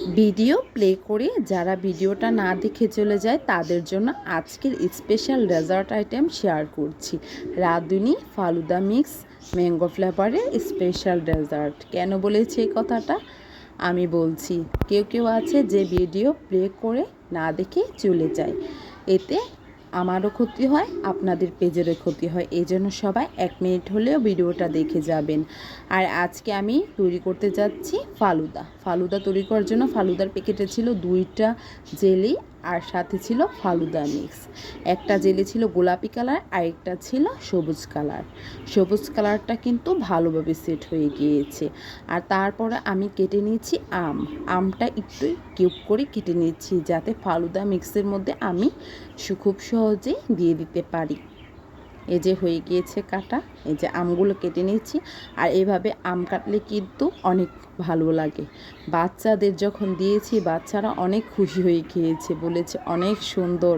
Video play করে যারা ভিডিওটা না দেখে চলে যায় তাদের জন্য আজকের স্পেশাল ডেজার্ট আইটেম শেয়ার করছি। রাঁধুনি ফালুদা মিক্স ম্যাঙ্গো ফ্লেভারের স্পেশাল ডেজার্ট। কেন বলেছি এই কথাটা আমি বলছি। কেউ কেউ আছে যে ভিডিও প্লে করে না দেখে চলে যায়, এতে আমারও ক্ষতি হয়, আপনাদের পেজেরও ক্ষতি হয়। এই জন্য সবাই 1 মিনিট হলেও ভিডিওটা দেখে যাবেন। আর আজকে আমি তৈরি করতে যাচ্ছি ফালুদা তৈরি করার জন্য ফালুদার প্যাকেটে ছিল 2টা জেলি আর সাথে ছিল ফালুদা মিক্স। একটা জেলি ছিল গোলাপি কালার, আরেকটা ছিল সবুজ কালার। সবুজ কালারটা কিন্তু ভালোভাবে সেট হয়ে গিয়েছে। আর তারপরে আমি কেটে নিয়েছি আমটা একটু কিউব করে কেটে নিচ্ছি, যাতে ফালুদা মিক্সের মধ্যে আমি খুব সহজেই দিয়ে দিতে পারি। এই যে হয়ে গিয়েছে কাটা, এই যে আমগুলো কেটে নিচ্ছি। আর এইভাবে আম কাটলে কিন্তু অনেক ভালো লাগে। বাচ্চাদের যখন দিয়েছি বাচ্চারা অনেক খুশি হয়ে খেয়েছে, বলেছে অনেক সুন্দর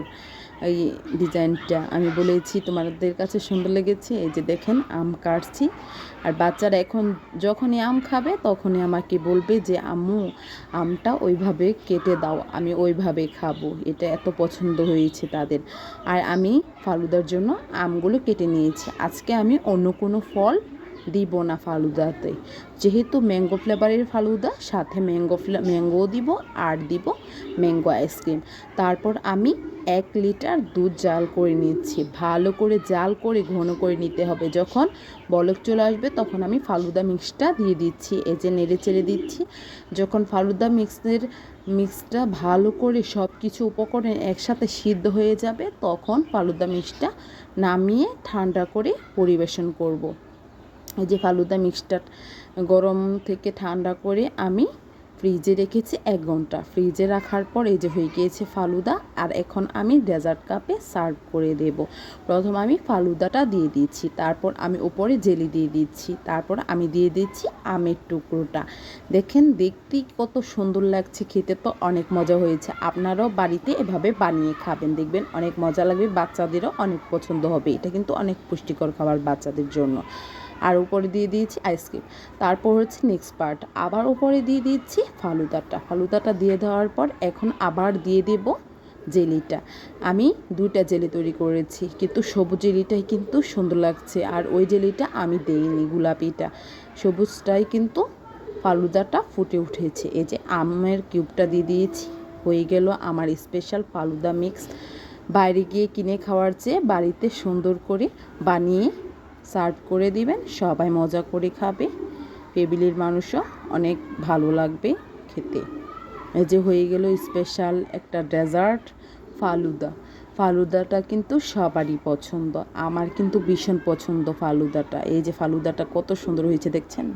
এই ডিজাইনটা। আমি বলেছি তোমাদের কাছে সুন্দর লেগেছে। এই যে দেখেন আম কাটছি। আর বাচ্চারা এখন যখনই আম খাবে তখনই আমাকে বলবে যে আম্মু আমটা ওইভাবে কেটে দাও, আমি ওইভাবে খাবো। এটা এত পছন্দ হয়েছে তাদের। আর আমি ফালুদার জন্য আমগুলো কেটে নিয়েছি। আজকে আমি অন্য কোনো ফল দিব না ফালুদাতে, যেহেতু ম্যাঙ্গো ফ্লেভারের ফালুদা, সাথে ম্যাঙ্গো দিব আর দিব ম্যাঙ্গো আইসক্রিম। তারপর আমি 1 লিটার দুধ জাল করে নিচ্ছি। ভালো করে জাল করে ঘন করে নিতে হবে। যখন বলক চলে আসবে তখন আমি ফালুদা মিক্সটা দিয়ে দিচ্ছি। এই যে নেড়ে চেড়ে দিচ্ছি। যখন ফালুদা মিক্সটা ভালো করে সব কিছু উপকরণ একসাথে সিদ্ধ হয়ে যাবে তখন ফালুদা মিক্সটা নামিয়ে ঠান্ডা করে পরিবেশন করব। এই যে ফালুদা মিক্সটা গরম থেকে ঠান্ডা করে আমি ফ্রিজে রেখেছি 1 ঘন্টা। ফ্রিজে রাখার পর এই যে হয়ে গিয়েছে ফালুদা। আর এখন আমি ডেজার্ট কাপে সার্ভ করে দেব। প্রথম আমি ফালুদাটা দিয়ে দিচ্ছি, তারপর আমি উপরে জেলি দিয়ে দিচ্ছি, তারপর আমি দিয়ে দিচ্ছি আমের টুকরোটা। দেখেন দেখতেই কত সুন্দর লাগছে, খেতে তো অনেক মজা হয়েছে। আপনারাও বাড়িতে এভাবে বানিয়ে খাবেন, দেখবেন অনেক মজা লাগবে, বাচ্চাদেরও অনেক পছন্দ হবে। এটা কিন্তু অনেক পুষ্টিকর খাবার বাচ্চাদের জন্য। আর উপরে দিয়ে দিয়েছি আইসক্রিম। তারপর হচ্ছে নেক্সট পার্ট, আবার উপরে দিয়ে দিচ্ছি ফালুদাটা দিয়ে দেওয়ার পর এখন আবার দিয়ে দেব জেলিটা। আমি 2টা জেলি তৈরি করেছি, কিন্তু সবুজ জেলিটাই কিন্তু সুন্দর লাগছে। আর ওই জেলিটা আমি দেইনি, গোলাপিটা। সবুজটাই কিন্তু ফালুদাটা ফুটে উঠেছে। এই যে আমের কিউবটা দিয়ে দিয়েছি। হয়ে গেল আমার স্পেশাল ফালুদা মিক্স। বাইরে গিয়ে কিনে খাওয়ার চেয়ে বাড়িতে সুন্দর করে বানিয়ে সার্ভ করে দিবেন, সবাই মজা করে খাবে। ফ্যামিলির মানুষও অনেক ভালো লাগবে খেতে। এই যে হয়ে গেল স্পেশাল একটা ডেজার্ট ফালুদাটা কিন্তু সবারই পছন্দ, আমার কিন্তু ভীষণ পছন্দ ফালুদাটা। এই যে ফালুদাটা কত সুন্দর হয়েছে দেখছেন।